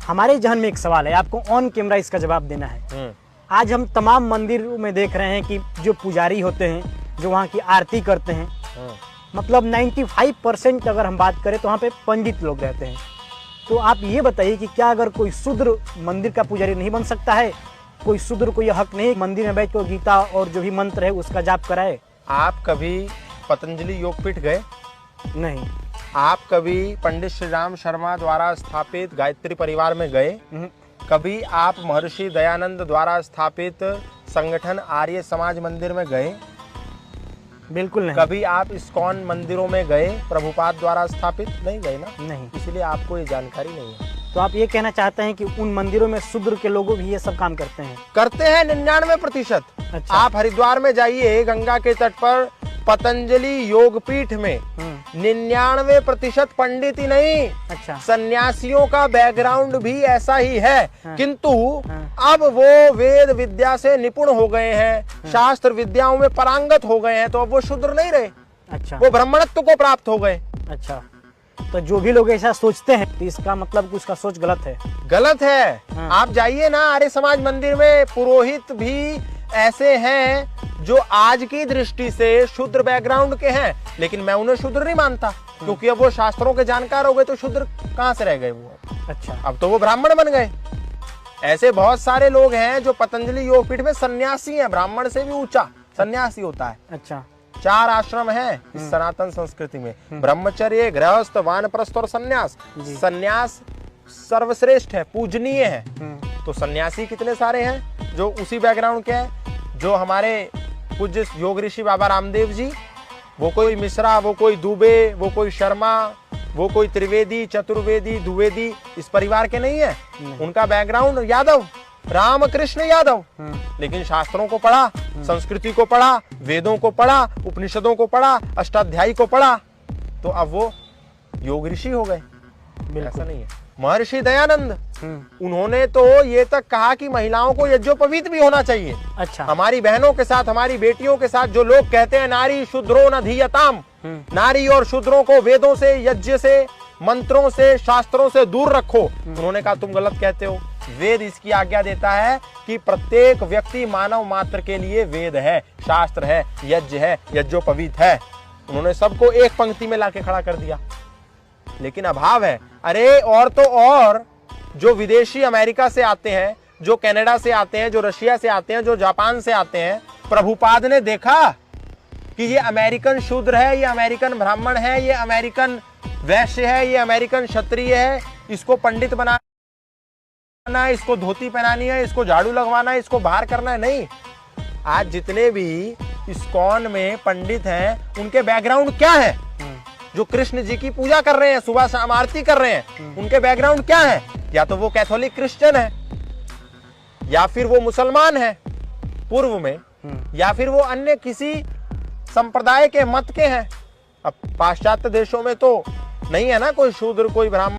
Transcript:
हमारे जहन में एक सवाल है, आपको ऑन कैमरा इसका जवाब देना है। आज हम तमाम मंदिरों में देख रहे हैं कि जो पुजारी होते हैं, जो वहाँ की आरती करते हैं, मतलब 95% अगर हम बात करें तो वहाँ पे पंडित लोग रहते हैं। तो आप ये बताइए कि क्या अगर कोई शूद्र मंदिर का पुजारी नहीं बन सकता है? कोई शूद्र को यह हक नहीं मंदिर में बैठ कर गीता और जो भी मंत्र है उसका जाप कराए? आप कभी पतंजलि योगपीठ गए? नहीं। आप कभी पंडित श्री राम शर्मा द्वारा स्थापित गायत्री परिवार में गए? कभी आप महर्षि दयानंद द्वारा स्थापित संगठन आर्य समाज मंदिर में गए? बिल्कुल नहीं। कभी आप इस्कॉन मंदिरों में गए, प्रभुपाद द्वारा स्थापित? नहीं गए ना? नहीं। इसलिए आपको ये जानकारी नहीं है। तो आप ये कहना चाहते हैं कि उन मंदिरों में शूद्र के लोग भी ये सब काम करते हैं? करते हैं 99%। अच्छा। आप हरिद्वार में जाइए, गंगा के तट पर पतंजलि योगपीठ में 99% पंडित ही नहीं, अच्छा, सन्यासियों का बैकग्राउंड भी ऐसा ही है। किंतु अब वो वेद विद्या से निपुण हो गए हैं, शास्त्र विद्याओं में पारंगत हो गए हैं, तो अब वो शूद्र नहीं रहे। अच्छा, वो ब्राह्मणत्व को प्राप्त हो गए। अच्छा, तो जो भी लोग ऐसा सोचते हैं तो इसका मतलब उसका सोच गलत है? गलत है। आप जाइए ना आर्य समाज मंदिर में, पुरोहित भी ऐसे हैं जो आज की दृष्टि से शूद्र बैकग्राउंड के हैं, लेकिन मैं उन्हें शूद्र नहीं मानता, क्योंकि अब वो शास्त्रों के जानकार हो गए, तो शूद्र कहां से रह गए वो? अच्छा, अब तो वो ब्राह्मण बन गए। ऐसे बहुत सारे लोग हैं जो पतंजलि योगपीठ में सन्यासी हैं, ब्राह्मण से भी ऊंचा सन्यासी होता है। अच्छा, 4 आश्रम हैं इस सनातन संस्कृति में, ब्रह्मचर्य, गृहस्थ, वानप्रस्थ और सन्यास। सन्यास सर्वश्रेष्ठ है, पूजनीय है। तो सन्यासी कितने सारे हैं जो उसी बैकग्राउंड के हैं, जो हमारे पूज्य योग ऋषि बाबा रामदेव जी, वो कोई मिश्रा, वो कोई दुबे, वो कोई शर्मा, वो कोई त्रिवेदी, चतुर्वेदी, द्विवेदी इस परिवार के नहीं है। उनका बैकग्राउंड यादव, रामकृष्ण यादव। लेकिन शास्त्रों को पढ़ा, संस्कृति को पढ़ा, वेदों को पढ़ा, उपनिषदों को पढ़ा, अष्टाध्यायी को पढ़ा, तो अब वो योग ऋषि हो गए। ऐसा नहीं है। महर्षि दयानंद, उन्होंने तो ये तक कहा कि महिलाओं को यज्ञोपवीत भी होना चाहिए। अच्छा, हमारी बहनों के साथ, हमारी बेटियों के साथ जो लोग कहते हैं नारी शूद्रो न धीयताम, नारी और शूद्रों को वेदों से, यज्ञ से, मंत्रों से, शास्त्रों से दूर रखो, उन्होंने कहा तुम गलत कहते हो। वेद इसकी आज्ञा देता है कि प्रत्येक व्यक्ति मानव मात्र के लिए वेद है, शास्त्र है, यज्ञ है, यज्ञोपवीत है। उन्होंने सबको एक पंक्ति में लाके खड़ा कर दिया, लेकिन अभाव है। अरे और तो और जो विदेशी अमेरिका से आते हैं, जो कनाडा से आते हैं, जो रशिया से आते हैं, जो जापान से आते हैं, प्रभुपाद ने देखा कि ये अमेरिकन शूद्र है, ये अमेरिकन ब्राह्मण है, ये अमेरिकन वैश्य है, ये अमेरिकन क्षत्रिय है, इसको पंडित बनाना है, इसको धोती पहनानी है, इसको झाड़ू लगवाना है, इसको बाहर करना है। नहीं, आज जितने भी इस्कॉन में पंडित हैं, उनके बैकग्राउंड क्या है? जो कृष्ण जी की पूजा कर रहे हैं, सुबह शाम आरती कर रहे हैं, उनके बैकग्राउंड क्या है? या तो वो कैथोलिक क्रिश्चियन है, या फिर वो मुसलमान है पूर्व में, या फिर वो अन्य किसी संप्रदाय के मत के हैं। अब पाश्चात्य देशों में तो नहीं है ना कोई शूद्र, कोई ब्राह्मण।